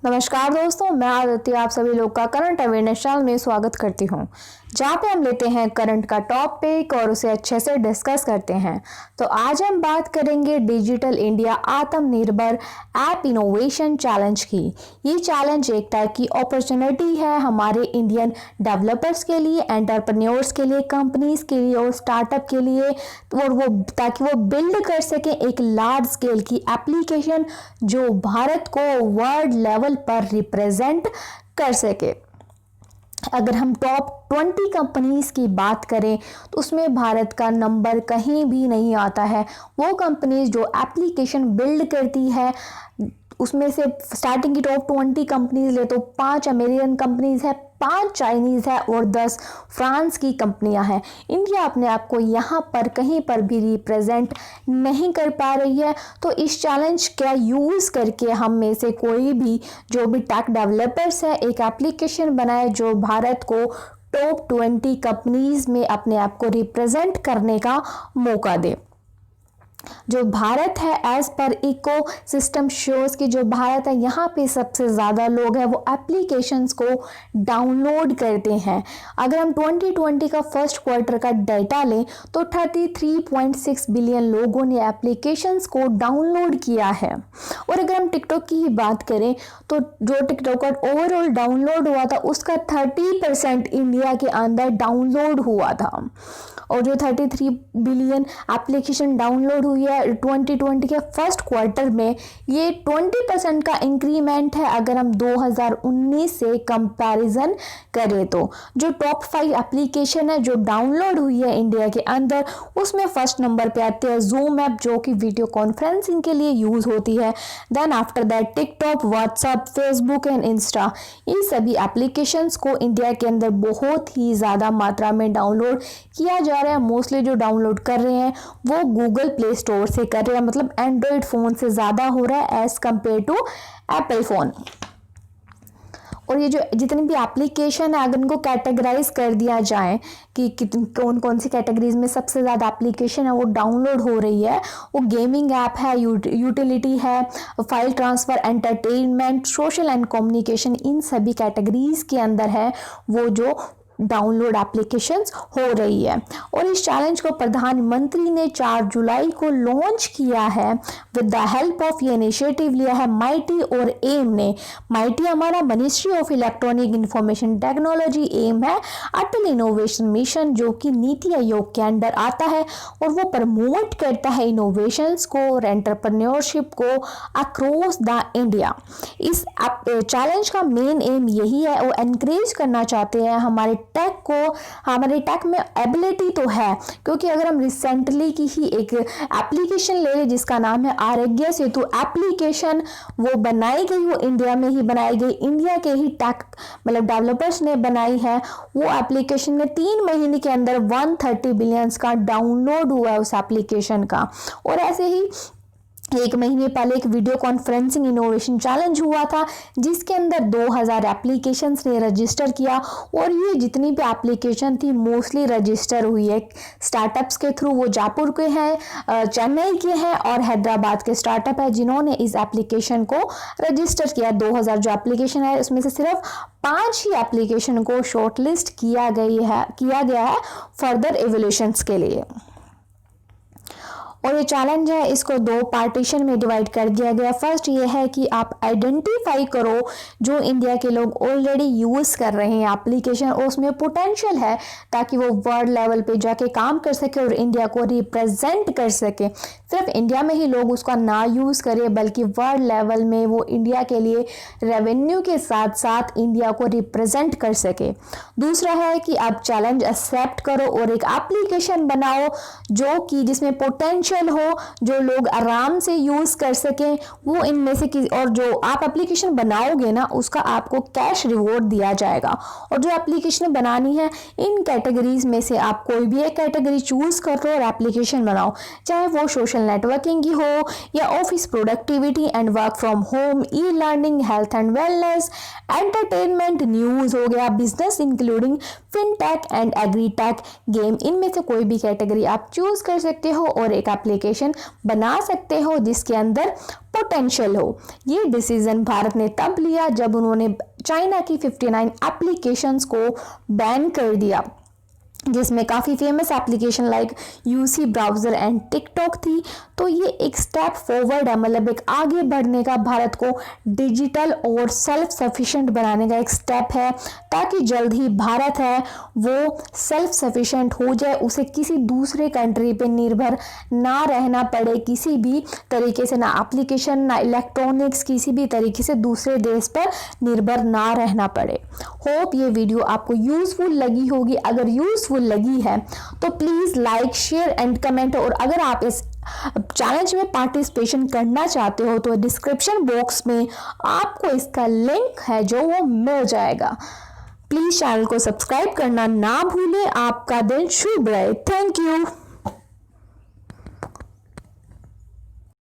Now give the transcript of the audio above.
नमस्कार दोस्तों, मैं आदित्य आप सभी लोग का करंट अवेयरनेस चैनल में स्वागत करती हूं, जहां पे हम लेते हैं करंट का टॉपिक और उसे अच्छे से डिस्कस करते हैं। तो आज हम बात करेंगे डिजिटल इंडिया आत्मनिर्भर ऐप इनोवेशन चैलेंज की। ये चैलेंज एक टाइप की अपॉर्चुनिटी है हमारे इंडियन डेवलपर्स के लिए, एंटरप्रेन्योर्स के लिए, कंपनीज के लिए और स्टार्टअप के लिए, और वो ताकि वो बिल्ड कर सके एक लार्ज स्केल की एप्लीकेशन जो भारत को वर्ल्ड लेवल पर रिप्रेजेंट कर सके। अगर हम टॉप 20 कंपनीज की बात करें तो उसमें भारत का नंबर कहीं भी नहीं आता है। वो कंपनीज जो एप्लीकेशन बिल्ड करती है उसमें से स्टार्टिंग की टॉप 20 कंपनीज ले तो 5 अमेरिकन कंपनीज है, 5 चाइनीज है और 10 फ्रांस की कंपनियां हैं। इंडिया अपने आप को यहाँ पर कहीं पर भी रिप्रेजेंट नहीं कर पा रही है। तो इस चैलेंज का यूज़ करके हम में से कोई भी जो भी टेक डेवलपर्स है एक एप्लीकेशन बनाए जो भारत को टॉप 20 कंपनीज में अपने आप को रिप्रेजेंट करने का मौका दे। जो भारत है as per eco system shows की जो भारत है यहाँ पे सबसे ज़्यादा लोग हैं वो एप्लीकेशंस को डाउनलोड करते हैं। अगर हम 2020 का फर्स्ट क्वार्टर का डाटा लें तो 33.6 बिलियन लोगों ने एप्लीकेशंस को डाउनलोड किया है। और अगर हम टिकटॉक की ही बात करें तो जो टिकटॉक का ओवरऑल डाउनलोड हुआ था उसका 30% इंडिया के अंदर डाउनलोड हुआ था। और जो 33 बिलियन एप्लीकेशन डाउनलोड हुई है 2020 के फर्स्ट क्वार्टर में, ये 20% का इंक्रीमेंट है अगर हम 2019 से कंपैरिजन करें तो। जो टॉप 5 एप्लीकेशन है जो डाउनलोड हुई है इंडिया के अंदर उसमें फर्स्ट नंबर पे आते हैं जूम ऐप जो कि वीडियो कॉन्फ्रेंसिंग के लिए यूज़ होती है। Then after that TikTok, WhatsApp, Facebook and Insta, इन सभी एप्लीकेशंस को इंडिया के अंदर बहुत ही ज़्यादा मात्रा में डाउनलोड किया जा रहा है। मोस्टली जो डाउनलोड कर रहे हैं वो गूगल प्ले स्टोर से कर रहे हैं, मतलब एंड्रॉयड फ़ोन से ज़्यादा हो रहा है as compare to Apple phone. और ये जो जितनी भी एप्लीकेशन है अगर इनको कैटेगराइज कर दिया जाए कि कौन कौन सी कैटेगरीज में सबसे ज़्यादा एप्लीकेशन है वो डाउनलोड हो रही है, वो गेमिंग ऐप है, यूटिलिटी है, file transfer, entertainment, social and communication, इन सभी कैटेगरीज के अंदर है वो जो डाउनलोड एप्लीकेशंस हो रही है। और इस चैलेंज को प्रधानमंत्री ने 4 जुलाई को लॉन्च किया है विद द हेल्प ऑफ, ये इनिशिएटिव लिया है माइटी और एम ने। माइटी हमारा ministry of electronic information technology, AIM है अटल इनोवेशन मिशन जो कि नीति आयोग के अंडर आता है और वो प्रमोट करता है इनोवेशंस को और एंटरप्रेन्योरशिप को अक्रॉस द इंडिया। इस चैलेंज का मेन एम यही है, वो एनकरेज करना चाहते हैं हमारे टेक में एबिलिटी तो है, क्योंकि अगर हम रिसेंटली की ही एक एप्लीकेशन ले लें जिसका नाम है आरोग्य सेतु एप्लीकेशन, वो बनाई गई, वो इंडिया में ही बनाई गई, इंडिया के ही टेक मतलब डेवलपर्स ने बनाई है। वो एप्लीकेशन में 3 महीने के अंदर 130 बिलियंस का डाउनलोड हुआ है उस एप्लीकेशन का। और ऐसे ही 1 महीने पहले एक वीडियो कॉन्फ्रेंसिंग इनोवेशन चैलेंज हुआ था जिसके अंदर 2000 एप्लीकेशंस ने रजिस्टर किया। और ये जितनी भी एप्लीकेशन थी मोस्टली रजिस्टर हुई है स्टार्टअप्स के थ्रू। वो जयपुर के हैं, चेन्नई के हैं और हैदराबाद के स्टार्टअप है जिन्होंने इस एप्लीकेशन को रजिस्टर किया। 2000 जो एप्लीकेशन है उसमें से सिर्फ 5 ही एप्लीकेशन को शॉर्टलिस्ट किया गया है फर्दर एवोल्यूशंस के लिए। और ये चैलेंज है इसको 2 पार्टीशन में डिवाइड कर दिया गया। फर्स्ट ये है कि आप आइडेंटिफाई करो जो इंडिया के लोग ऑलरेडी यूज़ कर रहे हैं एप्लीकेशन और उसमें पोटेंशियल है ताकि वो वर्ल्ड लेवल पे जाके काम कर सके और इंडिया को रिप्रेजेंट कर सके। सिर्फ इंडिया में ही लोग उसका ना यूज़ करें बल्कि वर्ल्ड लेवल में वो इंडिया के लिए रेवेन्यू के साथ साथ इंडिया को रिप्रेजेंट कर सके। दूसरा है कि आप चैलेंज एक्सेप्ट करो और एक एप्लीकेशन बनाओ जो कि जिसमें पोटेंशियल हो, जो लोग आराम से यूज़ कर सकें, वो इनमें से और जो आप एप्लीकेशन बनाओगे ना उसका आपको कैश रिवॉर्ड दिया जाएगा। और जो एप्लीकेशन बनानी है इन कैटेगरीज में से आप कोई भी एक कैटेगरी चूज़ करो और एप्लीकेशन बनाओ, चाहे वो सोशल नेटवर्किंग की हो या office productivity and work from home, e learning, health and wellness, entertainment, news हो गया, business including fintech and agritech, game, इनमें से कोई भी कैटेगरी आप चूज़ कर सकते हो और एक एप्लीकेशन बना सकते हो जिसके अंदर पोटेंशियल हो। ये डिसीजन भारत ने तब लिया जब उन्होंने चाइना की 59 एप्लीकेशंस को बैन कर दिया, जिसमें काफ़ी famous application like UC browser and TikTok थी। तो ये एक स्टेप फॉरवर्ड है, मतलब एक आगे बढ़ने का, भारत को डिजिटल और सेल्फ सफिशिएंट बनाने का एक स्टेप है, ताकि जल्द ही भारत है वो सेल्फ सफिशिएंट हो जाए, उसे किसी दूसरे कंट्री पे निर्भर ना रहना पड़े किसी भी तरीके से, ना एप्लीकेशन ना इलेक्ट्रॉनिक्स, किसी भी तरीके से दूसरे देश पर निर्भर ना रहना पड़े। होप ये वीडियो आपको यूज़फुल लगी होगी। अगर यूज़फुल लगी है तो please like, share and comment. और अगर आप इस चैलेंज में पार्टिसिपेशन करना चाहते हो तो डिस्क्रिप्शन बॉक्स में आपको इसका लिंक है जो वो मिल जाएगा। प्लीज़ चैनल को सब्सक्राइब करना ना भूलें। आपका दिन शुभ रहे। Thank you.